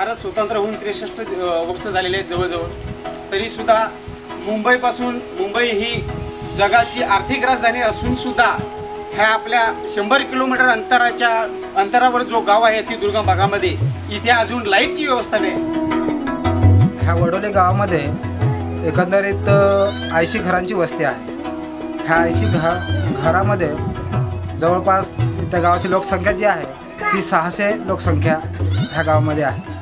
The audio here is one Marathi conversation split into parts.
भारत स्वतंत्र होऊन 63 वर्ष झालेले आहेत जवळजवळ। तरी सुद्धा मुंबई ही जगाची आर्थिक राजधानी असून सुद्धा ह्या आपल्या 100 किलोमीटर अंतरावर जो गाव आहे ती दुर्गम भागामध्ये इथे अजून लाईटची व्यवस्था नाही। ह्या वडोली गावामध्ये एकंदरीत 80 घरांची वस्ती आहे। ह्या 80 घरामध्ये जवळपास त्या गावाची लोकसंख्या जी आहे ती 600 लोकसंख्या ह्या गावामध्ये आहे।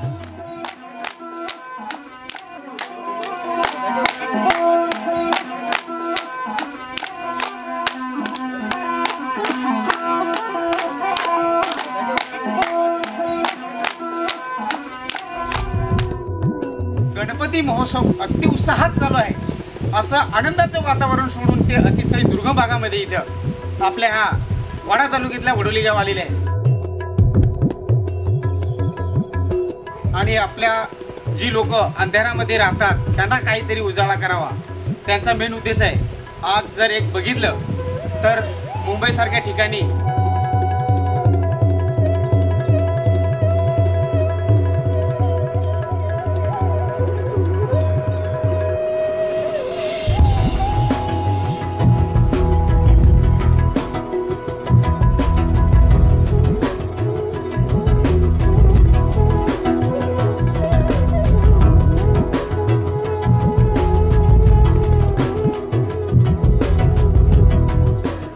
गणपती महोत्सव अगदी उत्साहात चालू आहे। असं आनंदाचं वातावरण सोडून ते अतिशय दुर्गम भागामध्ये इथं आपल्या ह्या वाडा तालुक्यातल्या वडोली गाव आलेले आहे। आणि आपल्या जी लोक अंधारामध्ये राहतात त्यांना काहीतरी उजाळा करावा त्यांचा मेन उद्देश आहे। आज जर एक बघितलं तर मुंबईसारख्या ठिकाणी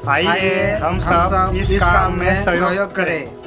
आइए हम सब इस काम में सहयोग करें।